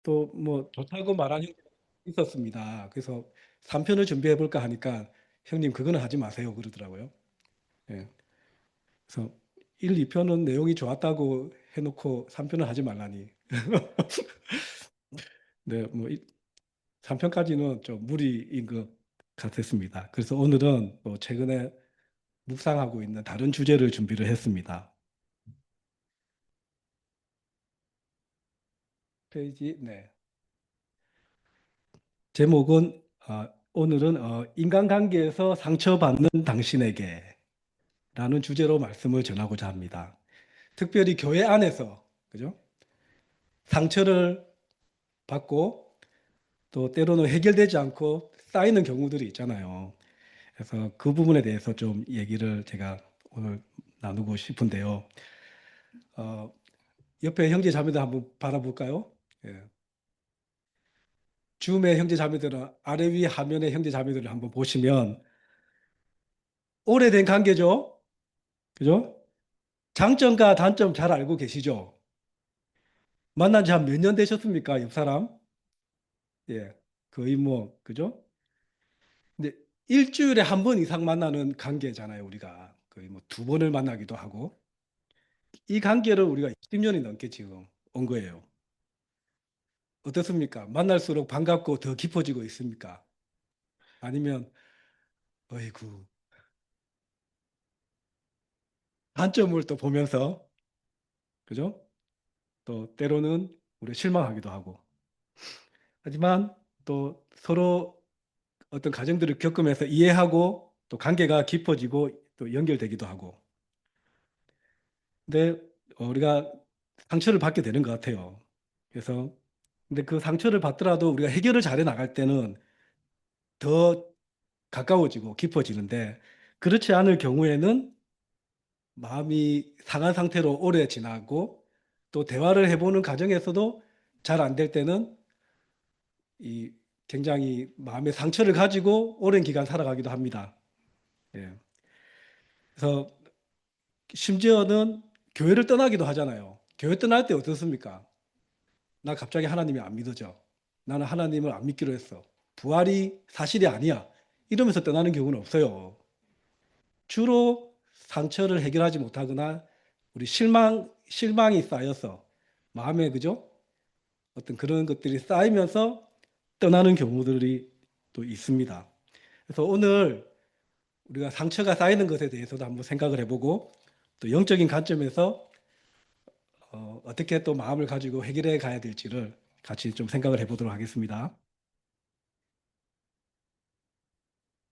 또 뭐 좋다고 말한 형제가 있었습니다. 그래서 3편을 준비해 볼까 하니까 형님 그거는 하지 마세요 그러더라고요. 예. 그래서 1, 2편은 내용이 좋았다고 해놓고 3편을 하지 말라니. 네, 뭐 3편까지는 좀 무리인 것 같았습니다. 그래서 오늘은 또 최근에 묵상하고 있는 다른 주제를 준비를 했습니다. 페이지, 네. 제목은 오늘은 인간관계에서 상처받는 당신에게 라는 주제로 말씀을 전하고자 합니다. 특별히 교회 안에서 그죠? 상처를 받고 또 때로는 해결되지 않고 쌓이는 경우들이 있잖아요. 그래서 그 부분에 대해서 좀 얘기를 제가 오늘 나누고 싶은데요. 어, 옆에 형제 자매들 한번 바라볼까요? 예. 줌의 형제 자매들은 아래 위 화면의 형제 자매들을 한번 보시면 오래된 관계죠. 그죠? 장점과 단점 잘 알고 계시죠? 만난 지 한 몇 년 되셨습니까? 옆 사람? 예. 거의 뭐, 그죠? 근데 일주일에 한 번 이상 만나는 관계잖아요, 우리가. 거의 뭐 두 번을 만나기도 하고. 이 관계를 우리가 20년이 넘게 지금 온 거예요. 어떻습니까? 만날수록 반갑고 더 깊어지고 있습니까? 아니면, 어이구, 단점을 또 보면서, 그죠? 또 때로는 우리 실망하기도 하고. 하지만 또 서로 어떤 과정들을 겪으면서 이해하고 또 관계가 깊어지고 또 연결되기도 하고. 근데 우리가 상처를 받게 되는 것 같아요. 그래서 근데 그 상처를 받더라도 우리가 해결을 잘해 나갈 때는 더 가까워지고 깊어지는데 그렇지 않을 경우에는 마음이 상한 상태로 오래 지나고 또 대화를 해보는 과정에서도 잘 안 될 때는 이 굉장히 마음의 상처를 가지고 오랜 기간 살아가기도 합니다. 예. 그래서 심지어는 교회를 떠나기도 하잖아요. 교회 떠날 때 어떻습니까? 나 갑자기 하나님이 안 믿어져. 나는 하나님을 안 믿기로 했어. 부활이 사실이 아니야. 이러면서 떠나는 경우는 없어요. 주로 상처를 해결하지 못하거나 우리 실망이 쌓여서 마음에 그죠? 어떤 그런 것들이 쌓이면서 떠나는 경우들이 또 있습니다. 그래서 오늘 우리가 상처가 쌓이는 것에 대해서도 한번 생각을 해보고 또 영적인 관점에서 어떻게 또 마음을 가지고 해결해 가야 될지를 같이 좀 생각을 해보도록 하겠습니다.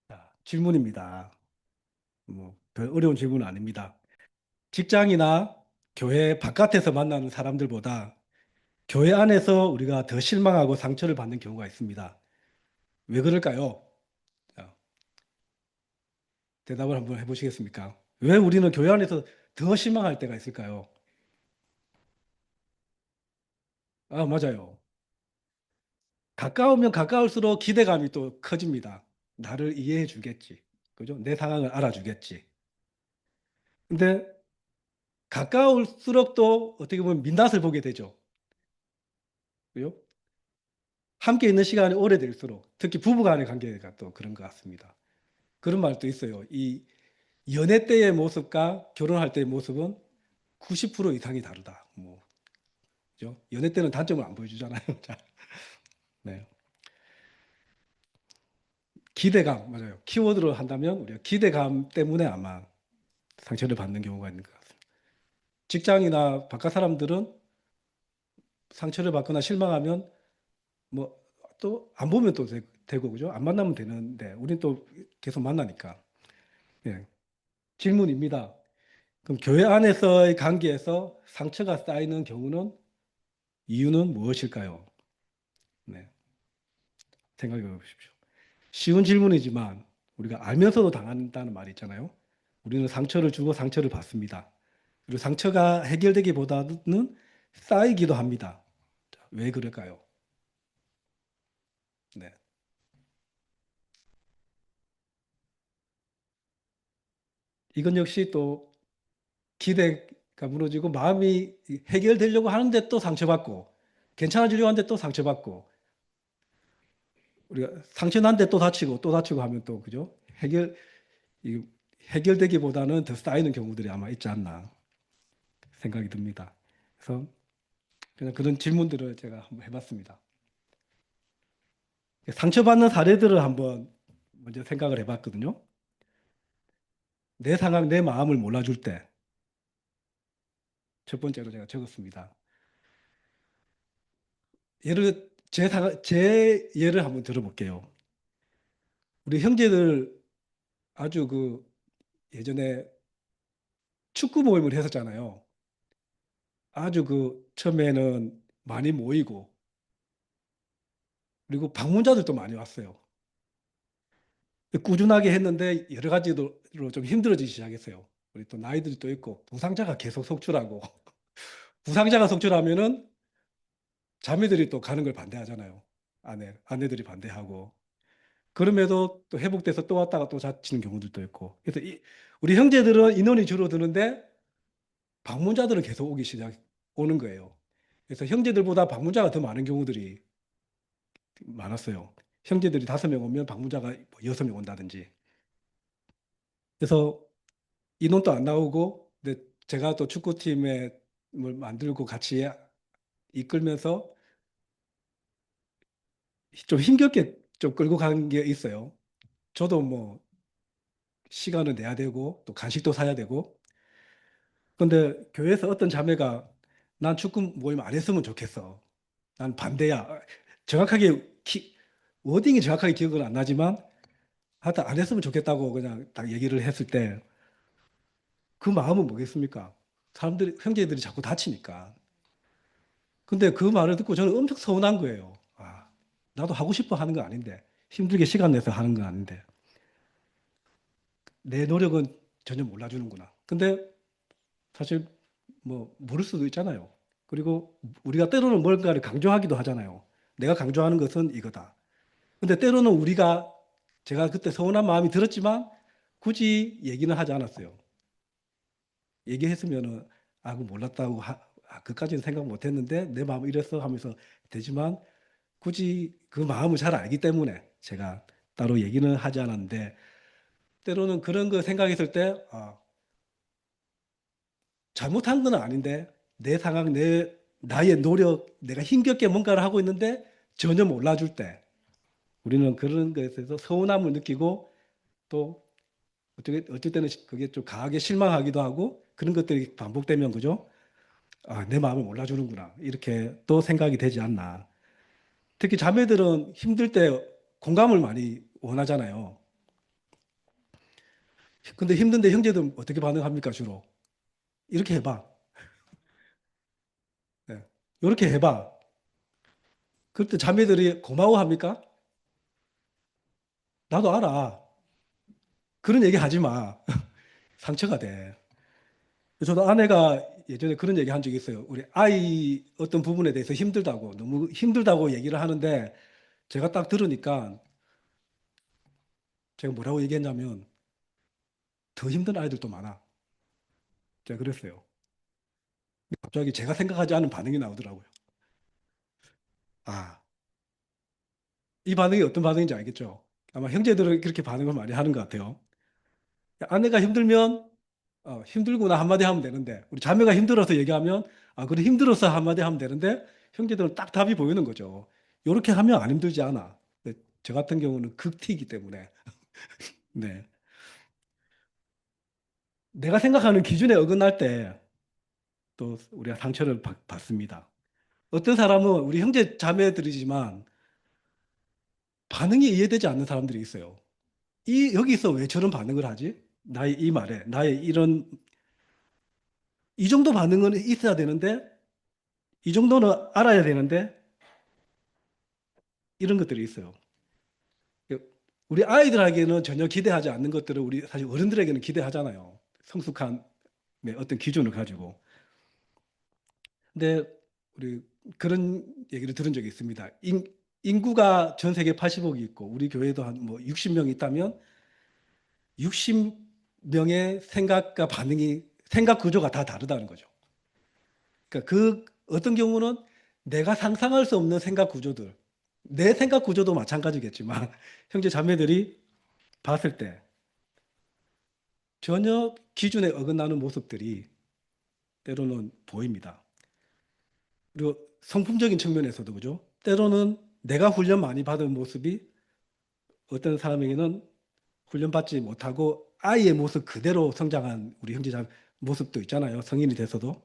자, 질문입니다. 별 어려운 질문은 아닙니다. 직장이나 교회 바깥에서 만나는 사람들보다 교회 안에서 우리가 더 실망하고 상처를 받는 경우가 있습니다. 왜 그럴까요? 자, 대답을 한번 해보시겠습니까? 왜 우리는 교회 안에서 더 실망할 때가 있을까요? 아, 맞아요. 가까우면 가까울수록 기대감이 또 커집니다. 나를 이해해 주겠지. 그죠? 내 상황을 알아주겠지. 근데 가까울수록 또 어떻게 보면 민낯을 보게 되죠. 그죠? 함께 있는 시간이 오래될수록 특히 부부간의 관계가 또 그런 것 같습니다. 그런 말도 있어요. 이 연애 때의 모습과 결혼할 때의 모습은 90% 이상이 다르다. 뭐, 그죠? 연애 때는 단점을 안 보여주잖아요. 자, 네. 기대감, 맞아요. 키워드로 한다면 우리가 기대감 때문에 아마 상처를 받는 경우가 있는 것 같습니다. 직장이나 바깥 사람들은 상처를 받거나 실망하면 뭐 또 안 보면 또 되고 그죠? 안 만나면 되는데 우리는 또 계속 만나니까. 예. 질문입니다. 그럼 교회 안에서의 관계에서 상처가 쌓이는 경우는 이유는 무엇일까요? 네. 생각해 보십시오. 쉬운 질문이지만 우리가 알면서도 당한다는 말이 있잖아요. 우리는 상처를 주고 상처를 받습니다. 그리고 상처가 해결되기보다는 쌓이기도 합니다. 자, 왜 그럴까요? 네. 이건 역시 또 기대가 무너지고 마음이 해결되려고 하는데 또 상처받고 괜찮아지려고 하는데 또 상처받고, 우리가 상처 난데 또 다치고 하면 또, 그죠? 해결, 이 해결되기보다는 더 쌓이는 경우들이 아마 있지 않나 생각이 듭니다. 그래서 그냥 그런 질문들을 제가 한번 해봤습니다. 상처받는 사례들을 한번 먼저 생각을 해봤거든요. 내 상황, 내 마음을 몰라줄 때, 첫 번째로 제가 적었습니다. 제 예를 한번 들어볼게요. 우리 형제들 아주 그 예전에 축구 모임을 했었잖아요. 아주 그 처음에는 많이 모이고, 그리고 방문자들도 많이 왔어요. 꾸준하게 했는데 여러 가지로 좀 힘들어지기 시작했어요. 우리 또 나이들이 또 있고, 부상자가 계속 속출하고, 부상자가 속출하면은 자매들이 또 가는 걸 반대하잖아요. 아내들이 반대하고. 그럼에도 또 회복돼서 또 왔다가 또 다치는 경우들도 있고. 그래서 우리 형제들은 인원이 줄어드는데 방문자들은 계속 오는 거예요. 그래서 형제들보다 방문자가 더 많은 경우들이 많았어요. 형제들이 5명 오면 방문자가 6명 온다든지. 그래서 인원도 안 나오고, 근데 제가 또 축구팀을 만들고 같이 이끌면서 좀 힘겹게 좀 끌고 간 게 있어요. 저도 뭐 시간을 내야 되고 또 간식도 사야 되고. 근데 교회에서 어떤 자매가 난 축구 모임 안 했으면 좋겠어. 난 반대야. 정확하게 워딩이 정확하게 기억은 안 나지만 하여튼 안 했으면 좋겠다고 그냥 딱 얘기를 했을 때 그 마음은 뭐겠습니까? 형제들이 자꾸 다치니까. 근데 그 말을 듣고 저는 엄청 서운한 거예요. 아, 나도 하고 싶어 하는 거 아닌데 힘들게 시간 내서 하는 거 아닌데 내 노력은 전혀 몰라주는구나. 근데 사실 뭐 모를 수도 있잖아요. 그리고 우리가 때로는 뭔가를 강조하기도 하잖아요. 내가 강조하는 것은 이거다. 근데 때로는 제가 그때 서운한 마음이 들었지만 굳이 얘기는 하지 않았어요. 얘기했으면은 그 몰랐다고 그까지는 생각 못 했는데 내 마음이 이랬어 하면서 되지만 굳이 그 마음을 잘 알기 때문에 제가 따로 얘기는 하지 않았는데 때로는 그런 거 생각했을 때 잘못한 건 아닌데 내 상황, 나의 노력, 내가 힘겹게 뭔가를 하고 있는데 전혀 몰라줄 때 우리는 그런 것에 대해서 서운함을 느끼고 또 어쩔 때는 그게 좀 강하게 실망하기도 하고 그런 것들이 반복되면 그죠? 내 마음을 몰라주는구나. 이렇게 또 생각이 되지 않나. 특히 자매들은 힘들 때 공감을 많이 원하잖아요. 근데 힘든데 형제들은 어떻게 반응합니까, 주로? 이렇게 해봐. 네. 이렇게 해봐. 그때 자매들이 고마워합니까? 나도 알아. 그런 얘기 하지 마. 상처가 돼. 저도 아내가 예전에 그런 얘기 한 적이 있어요. 우리 아이 어떤 부분에 대해서 힘들다고, 너무 힘들다고 얘기를 하는데 제가 딱 들으니까 제가 뭐라고 얘기했냐면 더 힘든 아이들도 많아. 제가 그랬어요. 갑자기 제가 생각하지 않은 반응이 나오더라고요. 아, 이 반응이 어떤 반응인지 알겠죠? 아마 형제들은 그렇게 반응을 많이 하는 것 같아요. 아내가 힘들면 힘들구나 한마디 하면 되는데 우리 자매가 힘들어서 얘기하면 그래 힘들어서 한마디 하면 되는데 형제들은 딱 답이 보이는 거죠. 이렇게 하면 안 힘들지 않아. 근데 저 같은 경우는 극티이기 때문에 네. 내가 생각하는 기준에 어긋날 때 또 우리가 상처를 받습니다. 어떤 사람은 우리 형제 자매들이지만 반응이 이해되지 않는 사람들이 있어요. 여기서 왜 저런 반응을 하지? 나의 이 말에 나의 이 정도 반응은 있어야 되는데 이 정도는 알아야 되는데 이런 것들이 있어요. 우리 아이들에게는 전혀 기대하지 않는 것들을 우리 사실 어른들에게는 기대하잖아요. 성숙한 어떤 기준을 가지고. 근데 우리 그런 얘기를 들은 적이 있습니다. 인구가 전 세계 80억이 있고 우리 교회도 한 뭐 60명 있다면 60명의 생각과 생각 구조가 다 다르다는 거죠. 그러니까 어떤 경우는 내가 상상할 수 없는 생각 구조들, 내 생각 구조도 마찬가지겠지만 형제 자매들이 봤을 때 전혀 기준에 어긋나는 모습들이 때로는 보입니다. 그리고 성품적인 측면에서도 그죠? 때로는 내가 훈련 많이 받은 모습이 어떤 사람에게는 훈련받지 못하고 아이의 모습 그대로 성장한 우리 형제자 모습도 있잖아요. 성인이 돼서도.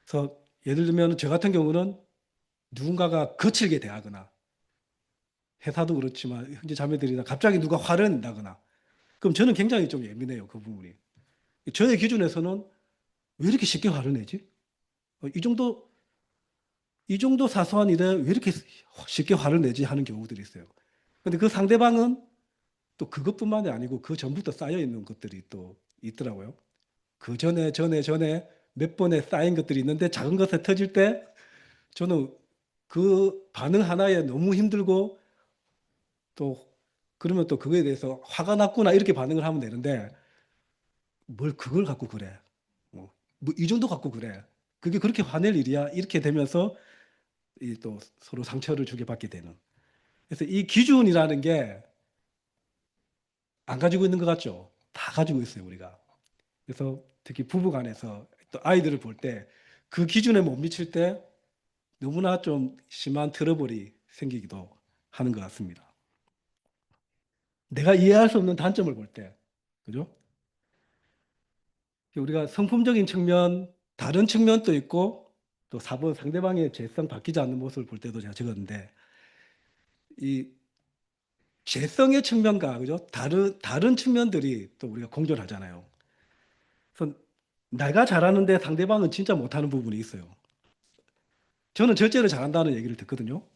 그래서 예를 들면 저 같은 경우는 누군가가 거칠게 대하거나 회사도 그렇지만 형제 자매들이나 갑자기 누가 화를 낸다거나 그럼 저는 굉장히 좀 예민해요. 그 부분이. 저의 기준에서는 왜 이렇게 쉽게 화를 내지? 이 정도 사소한 일에 왜 이렇게 쉽게 화를 내지 하는 경우들이 있어요. 근데 그 상대방은 또 그것뿐만이 아니고 그 전부터 쌓여 있는 것들이 또 있더라고요. 그 전에 몇 번에 쌓인 것들이 있는데 작은 것에 터질 때 저는 그 반응 하나에 너무 힘들고 또 그러면 또 그거에 대해서 화가 났구나 이렇게 반응을 하면 되는데 뭘 그걸 갖고 그래. 뭐이 정도 갖고 그래. 그게 그렇게 화낼 일이야. 이렇게 되면서 이 또 서로 상처를 주게 받게 되는. 그래서 이 기준이라는 게 안 가지고 있는 것 같죠? 다 가지고 있어요, 우리가. 그래서 특히 부부 간에서 또 아이들을 볼 때 그 기준에 못 미칠 때 너무나 좀 심한 트러블이 생기기도 하는 것 같습니다. 내가 이해할 수 없는 단점을 볼 때, 그죠? 우리가 성품적인 측면, 다른 측면도 있고 또 4번 상대방의 죄성 바뀌지 않는 모습을 볼 때도 제가 적었는데 이 죄성의 측면과 그죠? 다른 측면들이 또 우리가 공존하잖아요. 그래서 내가 잘하는데 상대방은 진짜 못하는 부분이 있어요. 저는 절제를 잘한다는 얘기를 듣거든요.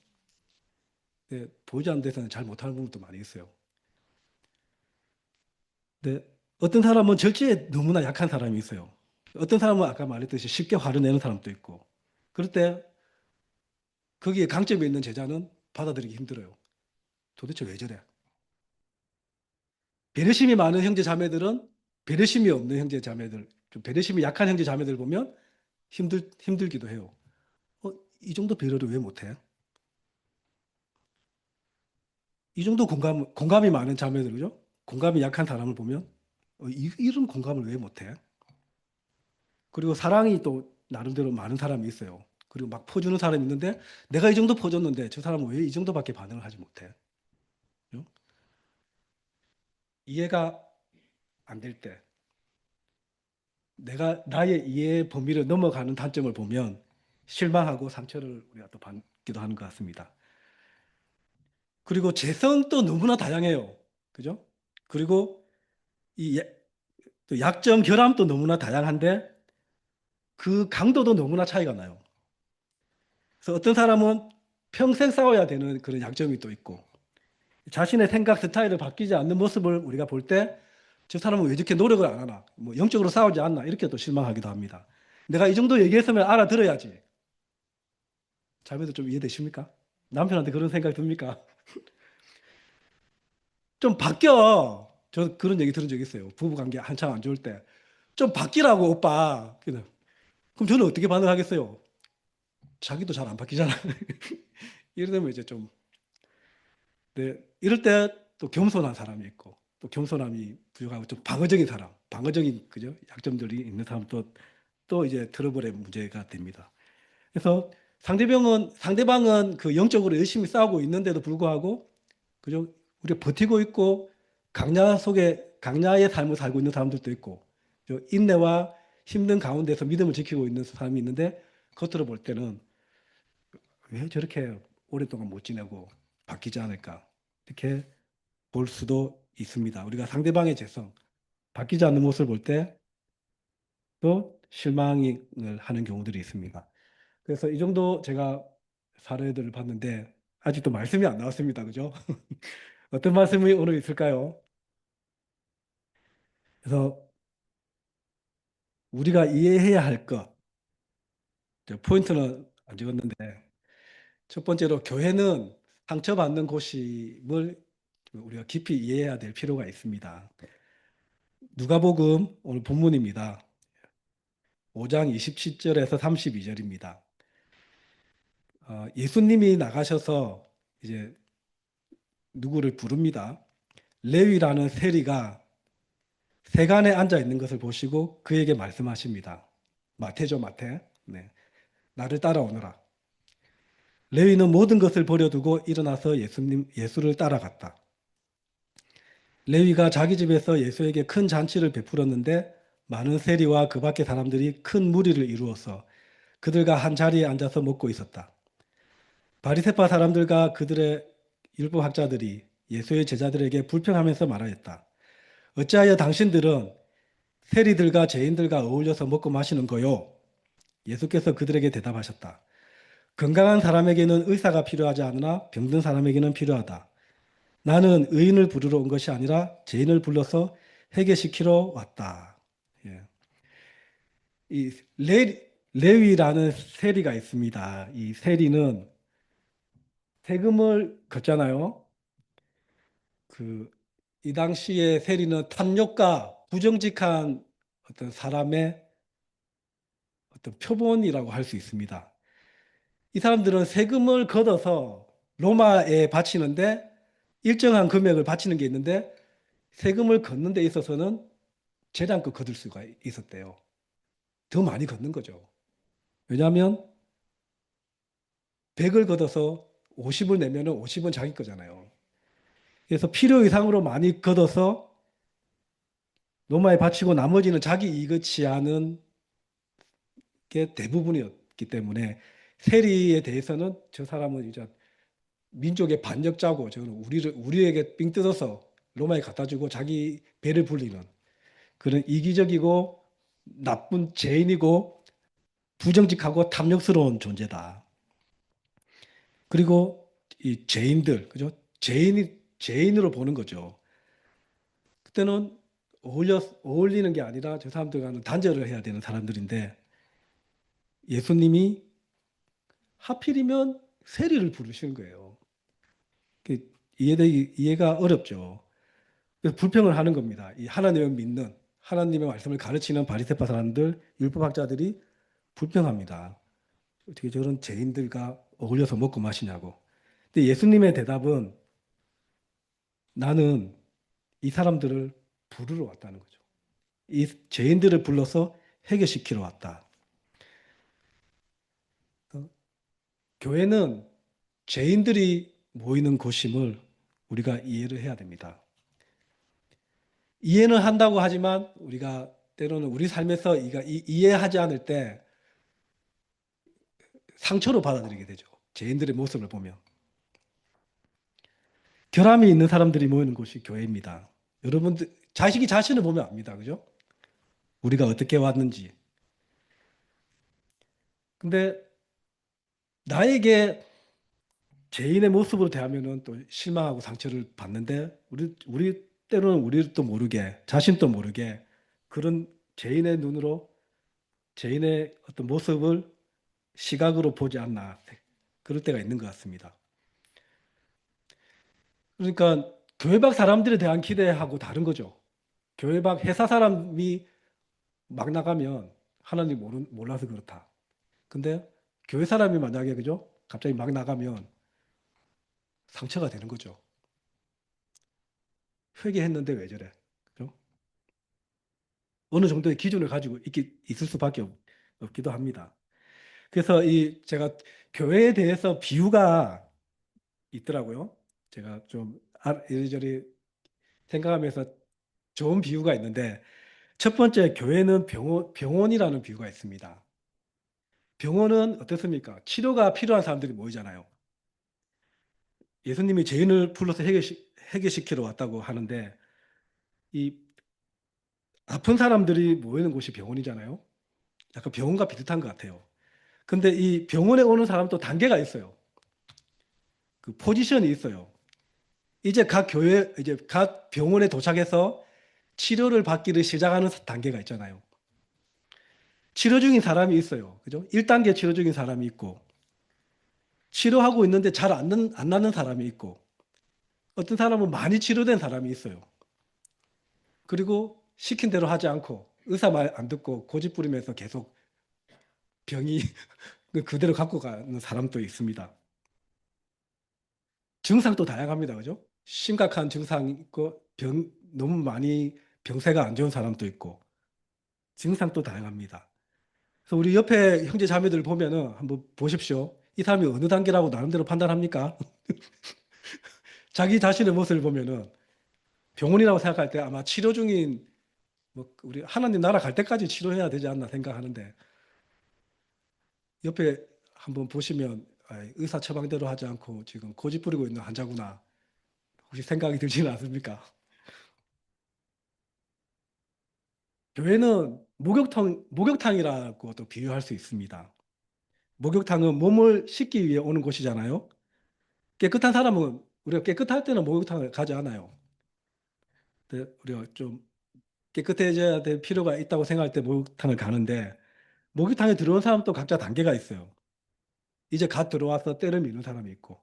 근데 보이지 않는 데서는 잘 못하는 부분도 많이 있어요. 근데 어떤 사람은 절제에 너무나 약한 사람이 있어요. 어떤 사람은 아까 말했듯이 쉽게 화를 내는 사람도 있고. 그럴 때 거기에 강점이 있는 제자는 받아들이기 힘들어요. 도대체 왜 저래? 배려심이 많은 형제 자매들은 배려심이 없는 형제 자매들, 좀 배려심이 약한 형제 자매들 보면 힘들기도 해요. 이 정도 배려를 왜 못해? 이 정도 공감이 많은 자매들, 그죠? 공감이 약한 사람을 보면 이런 공감을 왜 못해? 그리고 사랑이 또 나름대로 많은 사람이 있어요. 그리고 막 퍼주는 사람이 있는데 내가 이 정도 퍼줬는데 저 사람은 왜 이 정도밖에 반응을 하지 못해? 그죠? 이해가 안 될 때, 내가 나의 이해 범위를 넘어가는 단점을 보면 실망하고 상처를 우리가 또 받기도 하는 것 같습니다. 그리고 재성도 너무나 다양해요. 그죠? 그리고 또 약점, 결함도 너무나 다양한데 그 강도도 너무나 차이가 나요. 그래서 어떤 사람은 평생 싸워야 되는 그런 약점이 또 있고 자신의 생각 스타일을 바뀌지 않는 모습을 우리가 볼 때 저 사람은 왜 이렇게 노력을 안 하나, 뭐 영적으로 싸우지 않나 이렇게 또 실망하기도 합니다. 내가 이 정도 얘기했으면 알아들어야지. 자매도 좀 이해되십니까? 남편한테 그런 생각 듭니까? 좀 바뀌어. 저 그런 얘기 들은 적 있어요. 부부관계 한참 안 좋을 때. 좀 바뀌라고 오빠. 그럼 저는 어떻게 반응하겠어요? 자기도 잘 안 바뀌잖아. 이러면 이제 좀 네, 이럴 때 또 겸손한 사람이 있고 또 겸손함이 부족하고 좀 방어적인 사람, 방어적인 그죠? 약점들이 있는 사람도 또 이제 트러블의 문제가 됩니다. 그래서 상대방은 그 영적으로 열심히 싸우고 있는데도 불구하고 그죠? 우리가 버티고 있고 강야의 삶을 살고 있는 사람들도 있고 그죠? 인내와 힘든 가운데서 믿음을 지키고 있는 사람이 있는데 겉으로 볼 때는 왜 저렇게 오랫동안 못 지내고 바뀌지 않을까 이렇게 볼 수도 있습니다. 우리가 상대방의 재성, 바뀌지 않는 모습을 볼 때 또 실망을 하는 경우들이 있습니다. 그래서 이 정도 제가 사례들을 봤는데 아직도 말씀이 안 나왔습니다. 그죠? 어떤 말씀이 오늘 있을까요? 그래서 우리가 이해해야 할 것, 포인트는 안 적었는데 첫 번째로 교회는 상처받는 곳임을 우리가 깊이 이해해야 될 필요가 있습니다. 누가복음 오늘 본문입니다. 5장 27절에서 32절입니다. 예수님이 나가셔서 이제 누구를 부릅니다. 레위라는 세리가 세간에 앉아 있는 것을 보시고 그에게 말씀하십니다. 마태죠, 마태. 네. 나를 따라오너라. 레위는 모든 것을 버려두고 일어나서 예수를 따라갔다. 레위가 자기 집에서 예수에게 큰 잔치를 베풀었는데 많은 세리와 그 밖의 사람들이 큰 무리를 이루어서 그들과 한 자리에 앉아서 먹고 있었다. 바리새파 사람들과 그들의 율법학자들이 예수의 제자들에게 불평하면서 말하였다. 어찌하여 당신들은 세리들과 죄인들과 어울려서 먹고 마시는 거요? 예수께서 그들에게 대답하셨다. 건강한 사람에게는 의사가 필요하지 않으나 병든 사람에게는 필요하다. 나는 의인을 부르러 온 것이 아니라 죄인을 불러서 회개시키러 왔다. 예. 이 레위라는 세리가 있습니다. 이 세리는 세금을 걷잖아요. 이 당시에 세리는 탐욕과 부정직한 어떤 사람의 어떤 표본이라고 할 수 있습니다. 이 사람들은 세금을 걷어서 로마에 바치는데 일정한 금액을 바치는 게 있는데 세금을 걷는 데 있어서는 재량껏 걷을 수가 있었대요. 더 많이 걷는 거죠. 왜냐하면 100을 걷어서 50을 내면 50은 자기 거잖아요. 그래서 필요 이상으로 많이 걷어서 로마에 바치고 나머지는 자기 이익치 않은 게 대부분이었기 때문에 세리에 대해서는 저 사람은 이제 민족의 반역자고 저는 우리에게 삥 뜯어서 로마에 갖다 주고 자기 배를 불리는 그런 이기적이고 나쁜 죄인이고 부정직하고 탐욕스러운 존재다. 그리고 이 죄인들, 그죠? 죄인으로 보는 거죠. 그때는 어울리는 게 아니라 저 사람들과는 단절을 해야 되는 사람들인데 예수님이 하필이면 세리를 부르시는 거예요. 이해가 어렵죠. 그래서 불평을 하는 겁니다. 이 하나님을 믿는 하나님의 말씀을 가르치는 바리새파 사람들, 율법학자들이 불평합니다. 어떻게 저런 죄인들과 어울려서 먹고 마시냐고. 근데 예수님의 대답은 나는 이 사람들을 부르러 왔다는 거죠. 이 죄인들을 불러서 해결시키러 왔다. 교회는 죄인들이 모이는 곳임을 우리가 이해를 해야 됩니다. 이해는 한다고 하지만 우리가 때로는 우리 삶에서 이해하지 않을 때 상처로 받아들이게 되죠. 죄인들의 모습을 보면. 결함이 있는 사람들이 모이는 곳이 교회입니다. 여러분들, 자식이 자신을 보면 압니다. 그죠? 우리가 어떻게 왔는지. 근데 나에게 죄인의 모습으로 대하면은 또 실망하고 상처를 받는데 우리 때로는 우리도 모르게 자신도 모르게 그런 죄인의 눈으로 죄인의 어떤 모습을 시각으로 보지 않나 그럴 때가 있는 것 같습니다. 그러니까 교회 밖 사람들에 대한 기대하고 다른 거죠. 교회 밖 회사 사람이 막 나가면 하나님 몰라서 그렇다. 근데 교회 사람이 만약에 그죠? 갑자기 막 나가면 상처가 되는 거죠. 회개했는데 왜 저래? 그죠? 어느 정도의 기준을 가지고 있을 수밖에 없기도 합니다. 그래서 제가 교회에 대해서 비유가 있더라고요. 제가 좀 이리저리 생각하면서 좋은 비유가 있는데 첫 번째 교회는 병원이라는 비유가 있습니다. 병원은 어떻습니까? 치료가 필요한 사람들이 모이잖아요. 예수님이 죄인을 불러서 해결시키러 왔다고 하는데 이 아픈 사람들이 모이는 곳이 병원이잖아요. 약간 병원과 비슷한 것 같아요. 근데 이 병원에 오는 사람도 단계가 있어요. 그 포지션이 있어요. 이제 각 병원에 도착해서 치료를 받기를 시작하는 단계가 있잖아요. 치료 중인 사람이 있어요. 그죠? 1단계 치료 중인 사람이 있고, 치료하고 있는데 잘 안 낫는 사람이 있고, 어떤 사람은 많이 치료된 사람이 있어요. 그리고 시킨 대로 하지 않고, 의사 말 안 듣고 고집 부리면서 계속 병이 그대로 갖고 가는 사람도 있습니다. 증상도 다양합니다. 그죠? 심각한 증상이 있고, 너무 많이 병세가 안 좋은 사람도 있고, 증상도 다양합니다. 그래서 우리 옆에 형제 자매들 보면은 한번 보십시오. 이 사람이 어느 단계라고 나름대로 판단합니까? 자기 자신의 모습을 보면은 병원이라고 생각할 때 아마 치료 중인, 뭐 우리 하나님 나라 갈 때까지 치료해야 되지 않나 생각하는데, 옆에 한번 보시면 의사 처방대로 하지 않고 지금 고집 부리고 있는 환자구나. 혹시 생각이 들지는 않습니까? 교회는 목욕탕이라고 또 비유할 수 있습니다. 목욕탕은 몸을 씻기 위해 오는 곳이잖아요. 깨끗한 사람은 우리가 깨끗할 때는 목욕탕을 가지 않아요. 근데 우리가 좀 깨끗해져야 될 필요가 있다고 생각할 때 목욕탕을 가는데, 목욕탕에 들어온 사람도 각자 단계가 있어요. 이제 갓 들어와서 때를 미는 사람이 있고,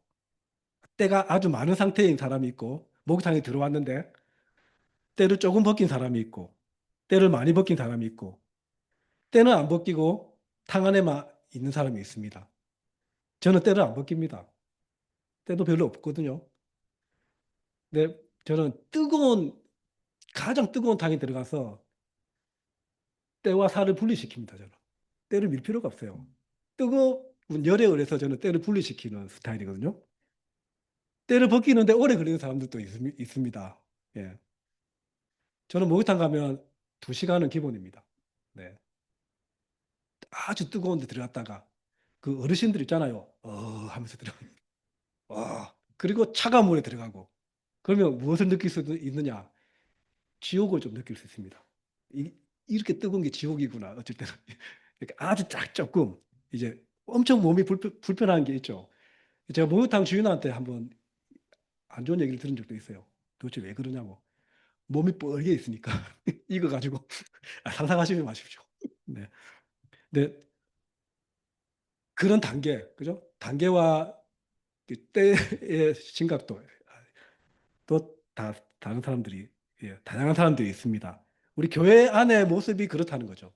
때가 아주 많은 상태인 사람이 있고, 목욕탕에 들어왔는데 때를 조금 벗긴 사람이 있고, 때를 많이 벗긴 사람이 있고, 때는 안 벗기고 탕 안에만 있는 사람이 있습니다. 저는 때를 안 벗깁니다. 때도 별로 없거든요. 근데 저는 가장 뜨거운 탕에 들어가서 때와 살을 분리시킵니다. 저는 때를 밀 필요가 없어요. 뜨거운 열에 의해서 저는 때를 분리시키는 스타일이거든요. 때를 벗기는데 오래 걸리는 사람들도 있습니다. 예. 저는 목욕탕 가면 2시간은 기본입니다. 네. 아주 뜨거운 데 들어갔다가 그 어르신들 있잖아요. 하면서 들어가. 와. 그리고 차가운 물에 들어가고. 그러면 무엇을 느낄 수 있느냐? 지옥을 좀 느낄 수 있습니다. 이렇게 뜨거운 게 지옥이구나. 어쩔 때는. 이렇게 아주 딱 조금 이제 엄청 몸이 불편한 게 있죠. 제가 목욕탕 주인한테 한번 안 좋은 얘기를 들은 적도 있어요. 도대체 왜 그러냐고. 몸이 뻘게 있으니까. 이거 가지고 상상하시지 마십시오. 네. 네. 그런 단계, 그죠? 단계와 그 때의 심각도 또 다른 사람들이, 예, 다양한 사람들이 있습니다. 우리 교회 안의 모습이 그렇다는 거죠.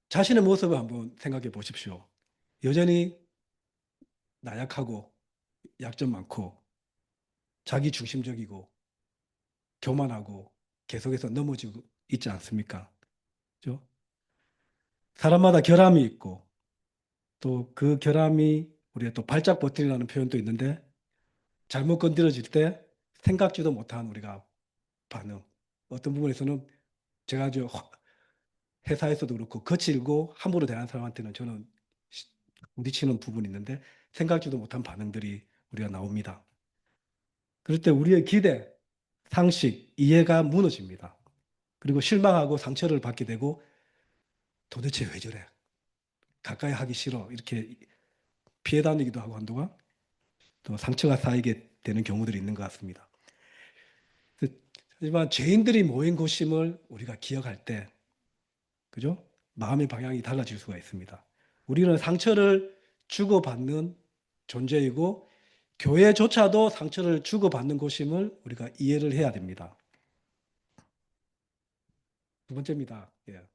자신의 모습을 한번 생각해 보십시오. 여전히 나약하고 약점 많고 자기 중심적이고 교만하고 계속해서 넘어지고 있지 않습니까? 그죠? 사람마다 결함이 있고 또 그 결함이 우리가 또 발작 버튼이라는 표현도 있는데 잘못 건드려질 때 생각지도 못한 우리가 반응. 어떤 부분에서는 제가 아주 회사에서도 그렇고 거칠고 함부로 대하는 사람한테는 저는 부딪히는 부분이 있는데 생각지도 못한 반응들이 우리가 나옵니다. 그럴 때 우리의 기대, 상식, 이해가 무너집니다. 그리고 실망하고 상처를 받게 되고 도대체 왜 저래? 가까이 하기 싫어. 이렇게 피해 다니기도 하고 한동안 또 상처가 쌓이게 되는 경우들이 있는 것 같습니다. 하지만 죄인들이 모인 곳임을 우리가 기억할 때, 그죠? 마음의 방향이 달라질 수가 있습니다. 우리는 상처를 주고받는 존재이고, 교회조차도 상처를 주고받는 곳임을 우리가 이해를 해야 됩니다. 두 번째입니다. 예.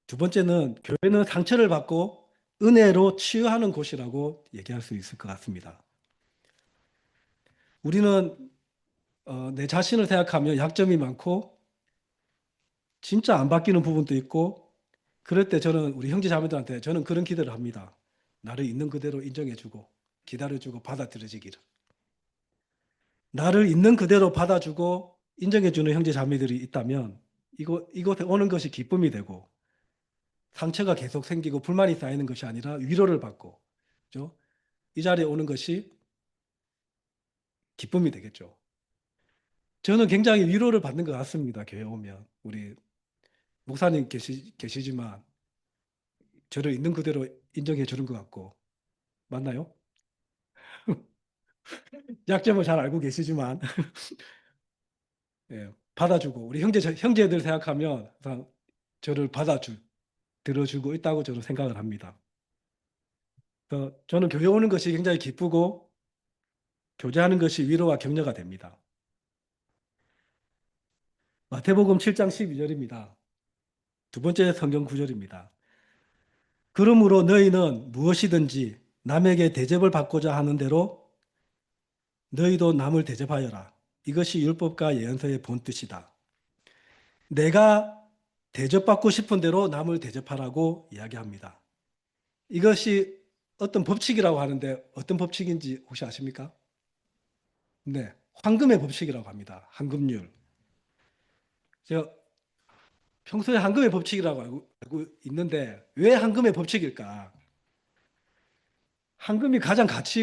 두 번째는 교회는 상처를 받고 은혜로 치유하는 곳이라고 얘기할 수 있을 것 같습니다. 우리는 내 자신을 생각하면 약점이 많고 진짜 안 바뀌는 부분도 있고 그럴 때 저는 우리 형제 자매들한테 저는 그런 기도를 합니다. 나를 있는 그대로 인정해주고 기다려주고 받아들여지기를. 나를 있는 그대로 받아주고 인정해주는 형제 자매들이 있다면 이곳에 오는 것이 기쁨이 되고 상처가 계속 생기고 불만이 쌓이는 것이 아니라 위로를 받고, 그죠? 이 자리에 오는 것이 기쁨이 되겠죠. 저는 굉장히 위로를 받는 것 같습니다. 교회 오면 우리 목사님 계시지만 저를 있는 그대로 인정해 주는 것 같고 맞나요? 약점을 잘 알고 계시지만 예, 받아주고 우리 형제들 생각하면 항상 저를 들어주고 있다고 저는 생각을 합니다. 그래서 저는 교회 오는 것이 굉장히 기쁘고 교제하는 것이 위로와 격려가 됩니다. 마태복음 7장 12절입니다. 두 번째 성경 구절입니다. 그러므로 너희는 무엇이든지 남에게 대접을 받고자 하는 대로 너희도 남을 대접하여라. 이것이 율법과 예언서의 본 뜻이다. 내가 대접받고 싶은 대로 남을 대접하라고 이야기합니다. 이것이 어떤 법칙이라고 하는데 어떤 법칙인지 혹시 아십니까? 네, 황금의 법칙이라고 합니다. 황금률. 제가 평소에 황금의 법칙이라고 알고 있는데 왜 황금의 법칙일까? 황금이 가장 가치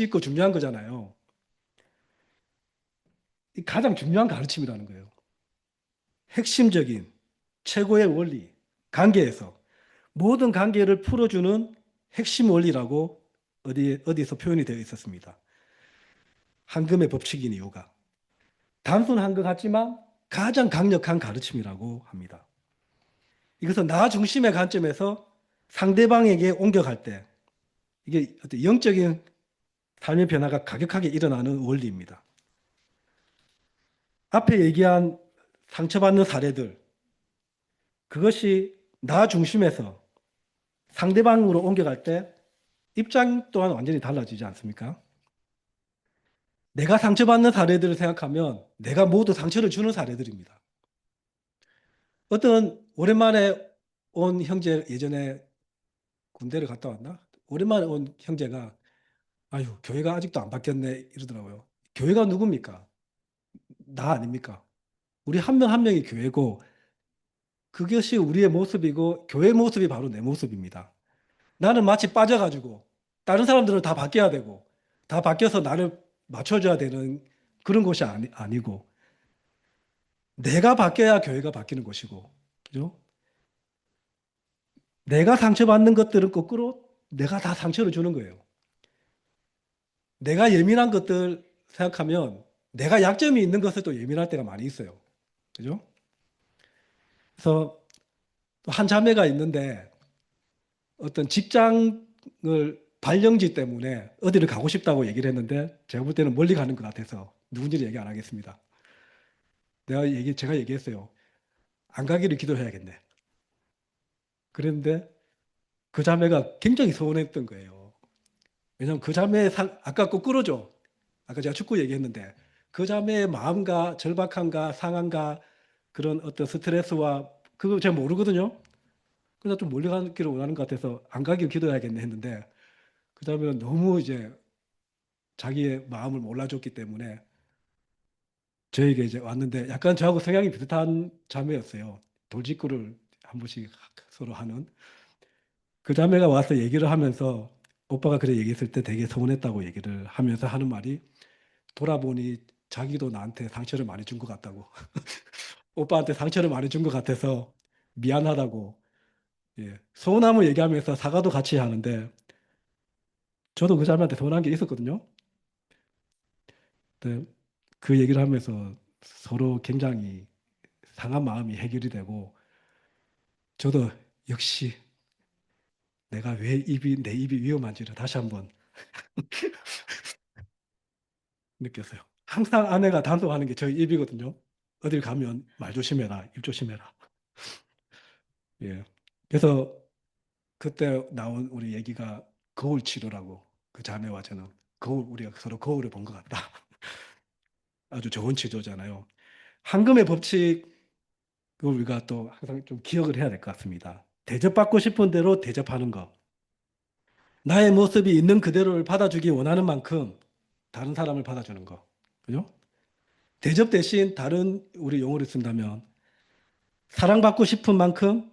있고 중요한 거잖아요. 이 가장 중요한 가르침이라는 거예요. 핵심적인 최고의 원리, 관계에서 모든 관계를 풀어주는 핵심 원리라고 어디에서 표현이 되어 있었습니다. 황금의 법칙인 이유가 단순한 것 같지만 가장 강력한 가르침이라고 합니다. 이것은 나 중심의 관점에서 상대방에게 옮겨갈 때 이게 어떤 영적인 삶의 변화가 가격하게 일어나는 원리입니다. 앞에 얘기한 상처받는 사례들, 그것이 나 중심에서 상대방으로 옮겨갈 때 입장 또한 완전히 달라지지 않습니까? 내가 상처받는 사례들을 생각하면 내가 모두 상처를 주는 사례들입니다. 어떤 오랜만에 온 형제 예전에 군대를 갔다 왔나? 오랜만에 온 형제가 아유 교회가 아직도 안 바뀌었네 이러더라고요. 교회가 누굽니까? 나 아닙니까? 우리 한 명 한 명이 교회고 그것이 우리의 모습이고 교회의 모습이 바로 내 모습입니다. 나는 마치 빠져가지고 다른 사람들은 다 바뀌어야 되고 다 바뀌어서 나를 맞춰줘야 되는 그런 것이 아니고 내가 바뀌어야 교회가 바뀌는 것이고 그죠? 내가 상처받는 것들은 거꾸로 내가 다 상처를 주는 거예요. 내가 예민한 것들 생각하면 내가 약점이 있는 것에 또 예민할 때가 많이 있어요. 그죠? 그래서 한 자매가 있는데 어떤 직장을 발령지 때문에 어디를 가고 싶다고 얘기를 했는데 제가 볼 때는 멀리 가는 것 같아서 누군지는 얘기 안 하겠습니다. 제가 얘기했어요. 안 가기를 기도해야겠네. 그랬는데 그 자매가 굉장히 서운했던 거예요. 왜냐하면 그 자매의 아까 거꾸로죠. 아까 제가 축구 얘기했는데 그 자매의 마음과 절박함과 상함과 그런 어떤 스트레스와 그거 제가 모르거든요. 그래서 좀 멀리 가기를 원하는 것 같아서 안 가기를 기도해야겠네 했는데 그 자매는 너무 이제 자기의 마음을 몰라줬기 때문에 저에게 이제 왔는데 약간 저하고 성향이 비슷한 자매였어요. 돌직구를 한 번씩 서로 하는. 그 자매가 와서 얘기를 하면서 오빠가 그래 얘기했을 때 되게 서운했다고 얘기를 하면서 하는 말이 돌아보니 자기도 나한테 상처를 많이 준 것 같다고. 오빠한테 상처를 많이 준 것 같아서 미안하다고. 예. 서운함을 얘기하면서 사과도 같이 하는데 저도 그 자매한테 서운한 게 있었거든요. 근데 그 얘기를 하면서 서로 굉장히 상한 마음이 해결이 되고 저도 역시 내가 왜 내 입이 위험한지를 다시 한번 느꼈어요. 항상 아내가 단속하는 게 저희 입이거든요. 어딜 가면 말 조심해라, 입 조심해라. 예. 그래서 그때 나온 우리 얘기가 거울 치료라고 그 자매와 저는 우리가 서로 거울을 본 것 같다. 아주 좋은 치료잖아요. 황금의 법칙 우리가 또 항상 좀 기억을 해야 될 것 같습니다. 대접받고 싶은 대로 대접하는 것. 나의 모습이 있는 그대로를 받아주기 원하는 만큼 다른 사람을 받아주는 거. 그죠? 대접 대신 다른 우리 용어를 쓴다면 사랑받고 싶은 만큼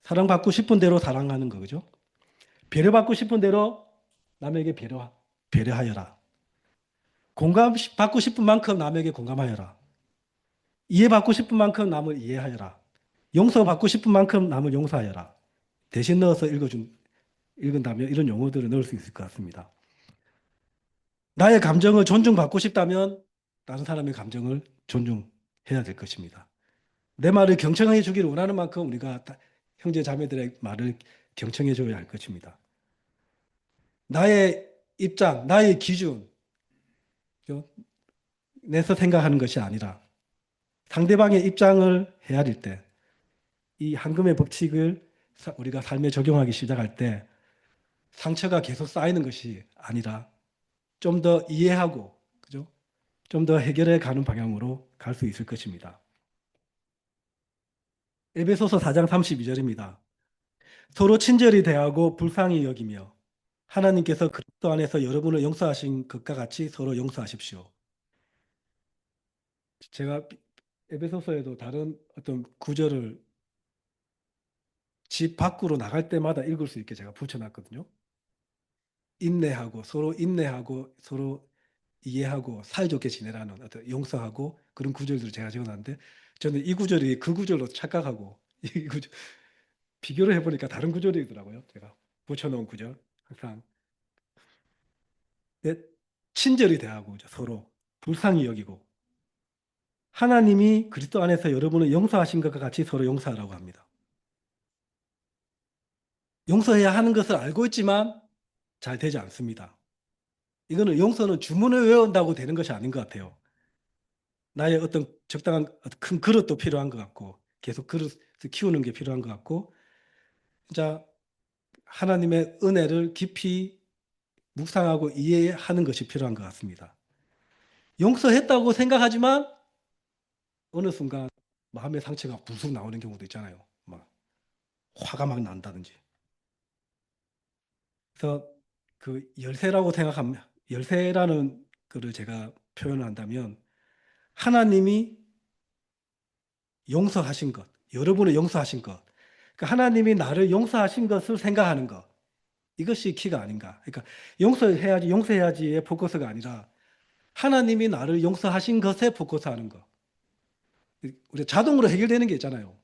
사랑받고 싶은 대로 사랑하는 거. 그죠? 배려받고 싶은 대로 남에게 배려하여라. 공감받고 싶은 만큼 남에게 공감하여라. 이해받고 싶은 만큼 남을 이해하여라. 용서받고 싶은 만큼 남을 용서하여라. 대신 넣어서 읽은다면 이런 용어들을 넣을 수 있을 것 같습니다. 나의 감정을 존중받고 싶다면 다른 사람의 감정을 존중해야 될 것입니다. 내 말을 경청해 주기를 원하는 만큼 우리가 형제 자매들의 말을 경청해 줘야 할 것입니다. 나의 입장, 나의 기준, 내서 생각하는 것이 아니라 상대방의 입장을 헤아릴 때 이 황금의 법칙을 우리가 삶에 적용하기 시작할 때 상처가 계속 쌓이는 것이 아니라 좀 더 이해하고, 그죠? 좀 더 해결해 가는 방향으로 갈 수 있을 것입니다. 에베소서 4장 32절입니다. 서로 친절히 대하고 불쌍히 여기며 하나님께서 그리스도 안에서 여러분을 용서하신 것과 같이 서로 용서하십시오. 제가 에베소서에도 다른 어떤 구절을 집 밖으로 나갈 때마다 읽을 수 있게 제가 붙여놨거든요. 인내하고 서로 이해하고 사이좋게 지내라는 어떤 용서하고 그런 구절들을 제가 적어놨는데 저는 이 구절이 그 구절로 착각하고 이 구절 비교를 해보니까 다른 구절이더라고요. 제가 붙여놓은 구절 항상 내 친절히 대하고 서로 불쌍히 여기고 하나님이 그리스도 안에서 여러분을 용서하신 것과 같이 서로 용서하라고 합니다. 용서해야 하는 것을 알고 있지만 잘 되지 않습니다. 이거는 용서는 주문을 외운다고 되는 것이 아닌 것 같아요. 나의 어떤 적당한 큰 그릇도 필요한 것 같고 계속 그릇을 키우는 게 필요한 것 같고 진짜 하나님의 은혜를 깊이 묵상하고 이해하는 것이 필요한 것 같습니다. 용서했다고 생각하지만 어느 순간 마음의 상처가 불쑥 나오는 경우도 있잖아요. 막 화가 막 난다든지. 그래서 그 열쇠라고 생각하면 열쇠라는 거를 제가 표현을 한다면 하나님이 용서하신 것, 여러분을 용서하신 것, 그러니까 하나님이 나를 용서하신 것을 생각하는 것, 이것이 키가 아닌가. 그러니까 용서해야지의 포커스가 아니라 하나님이 나를 용서하신 것에 포커스하는 것. 우리 자동으로 해결되는 게 있잖아요.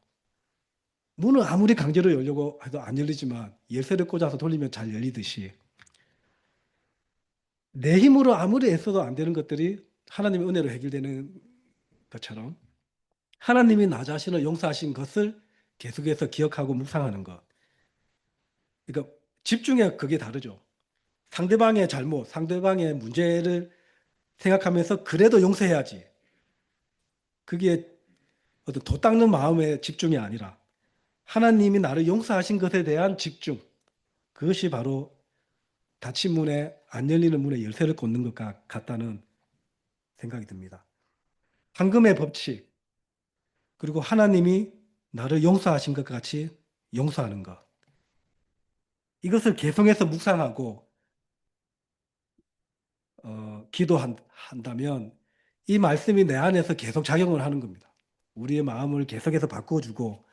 문을 아무리 강제로 열려고 해도 안 열리지만 열쇠를 꽂아서 돌리면 잘 열리듯이 내 힘으로 아무리 애써도 안 되는 것들이 하나님의 은혜로 해결되는 것처럼 하나님이 나 자신을 용서하신 것을 계속해서 기억하고 묵상하는 것. 그러니까 집중의 그게 다르죠. 상대방의 잘못, 상대방의 문제를 생각하면서 그래도 용서해야지. 그게 어떤 도 닦는 마음의 집중이 아니라 하나님이 나를 용서하신 것에 대한 집중. 그것이 바로 닫힌 문에 안 열리는 문에 열쇠를 꽂는 것 같다는 생각이 듭니다. 황금의 법칙, 그리고 하나님이 나를 용서하신 것 같이 용서하는 것. 이것을 계속해서 묵상하고 기도한다면 이 말씀이 내 안에서 계속 작용을 하는 겁니다. 우리의 마음을 계속해서 바꿔주고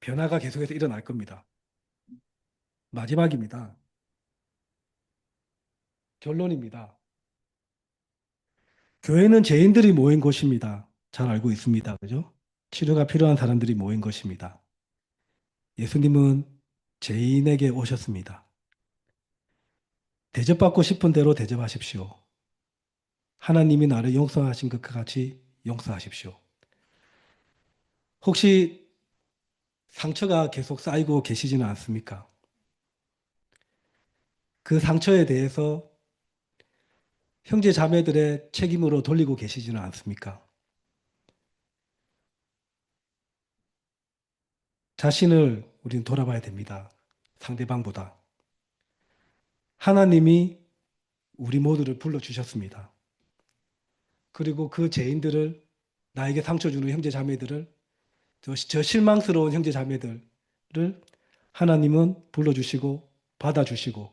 변화가 계속해서 일어날 겁니다. 마지막입니다. 결론입니다. 교회는 죄인들이 모인 곳입니다. 잘 알고 있습니다. 그죠? 치료가 필요한 사람들이 모인 것입니다. 예수님은 죄인에게 오셨습니다. 대접받고 싶은 대로 대접하십시오. 하나님이 나를 용서하신 것과 같이 용서하십시오. 혹시 상처가 계속 쌓이고 계시지는 않습니까? 그 상처에 대해서 형제 자매들의 책임으로 돌리고 계시지는 않습니까? 자신을 우리는 돌아봐야 됩니다. 상대방보다. 하나님이 우리 모두를 불러주셨습니다. 그리고 그 죄인들을 나에게 상처 주는 형제 자매들을 저 실망스러운 형제 자매들을 하나님은 불러주시고 받아주시고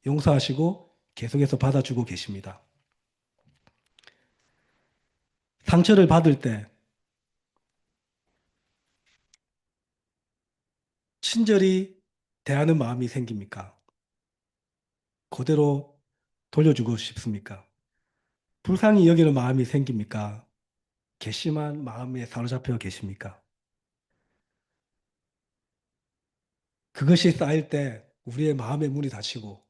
용서하시고 계속해서 받아주고 계십니다. 상처를 받을 때 친절히 대하는 마음이 생깁니까? 그대로 돌려주고 싶습니까? 불쌍히 여기는 마음이 생깁니까? 괘씸한 마음에 사로잡혀 계십니까? 그것이 쌓일 때 우리의 마음의 문이 닫히고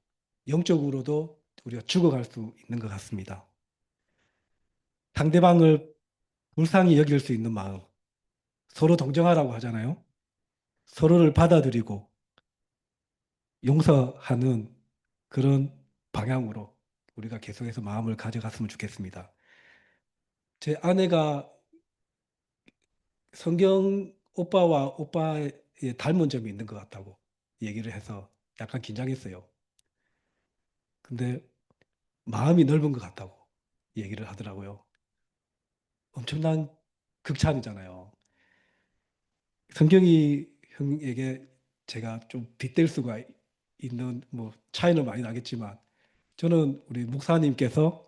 영적으로도 우리가 죽어갈 수 있는 것 같습니다. 상대방을 불쌍히 여길 수 있는 마음, 서로 동정하라고 하잖아요. 서로를 받아들이고 용서하는 그런 방향으로 우리가 계속해서 마음을 가져갔으면 좋겠습니다. 제 아내가 성경 오빠와 오빠의 닮은 점이 있는 것 같다고 얘기를 해서 약간 긴장했어요. 근데 마음이 넓은 것 같다고 얘기를 하더라고요. 엄청난 극찬이잖아요. 성경이 형에게 제가 좀 빗댈 수가 있는 뭐 차이는 많이 나겠지만 저는 우리 목사님께서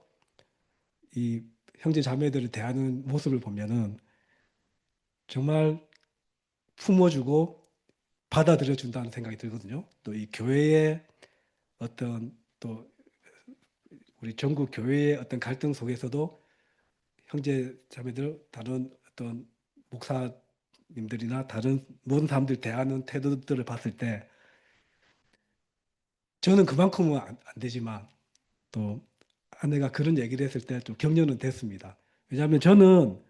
이 형제 자매들을 대하는 모습을 보면은 정말 품어주고 받아들여 준다는 생각이 들거든요. 또 이 교회의 어떤 또 우리 전국 교회의 어떤 갈등 속에서도 형제 자매들 다른 어떤 목사님들이나 다른 모든 사람들 대하는 태도들을 봤을 때 저는 그만큼은 안 되지만 또 아내가 그런 얘기를 했을 때 좀 격려는 됐습니다. 왜냐하면 저는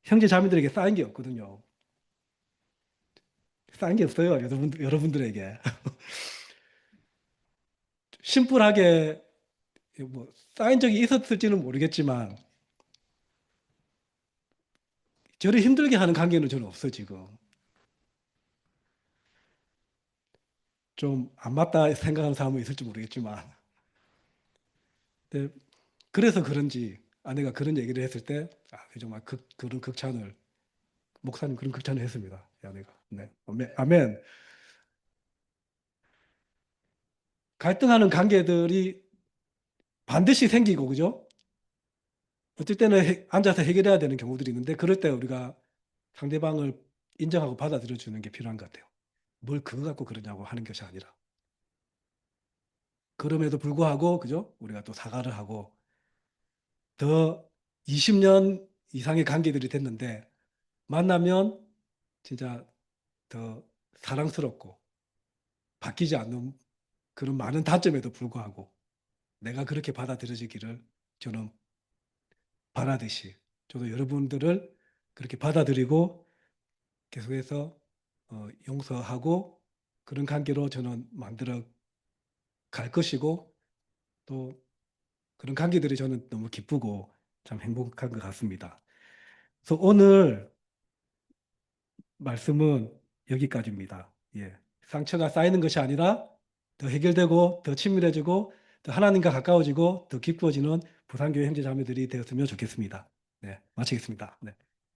형제 자매들에게 쌓인 게 없거든요. 쌓인 게 없어요. 여러분들에게. 심플하게 뭐 쌓인 적이 있었을지는 모르겠지만 저를 힘들게 하는 관계는 저는 없어요, 지금. 좀 안 맞다 생각하는 사람은 있을지 모르겠지만. 근데 그래서 그런지 아내가 그런 얘기를 했을 때, 아, 정말 그런 극찬을, 목사님 그런 극찬을 했습니다. 이 아내가. 네. 아멘. 아멘. 갈등하는 관계들이 반드시 생기고, 그죠? 어쩔 때는 앉아서 해결해야 되는 경우들이 있는데, 그럴 때 우리가 상대방을 인정하고 받아들여 주는 게 필요한 것 같아요. 뭘 그거 갖고 그러냐고 하는 것이 아니라. 그럼에도 불구하고, 그죠? 우리가 또 사과를 하고, 더 20년 이상의 관계들이 됐는데, 만나면 진짜 더 사랑스럽고, 바뀌지 않는 그런 많은 단점에도 불구하고, 내가 그렇게 받아들여지기를 저는 바라듯이, 저도 여러분들을 그렇게 받아들이고, 계속해서 용서하고, 그런 관계로 저는 만들어 갈 것이고, 또 그런 관계들이 저는 너무 기쁘고 참 행복한 것 같습니다. 그래서 오늘 말씀은 여기까지입니다. 예. 상처가 쌓이는 것이 아니라 더 해결되고 더 친밀해지고 더 하나님과 가까워지고 더 기뻐지는 부산교회 형제 자매들이 되었으면 좋겠습니다. 네, 마치겠습니다. 네.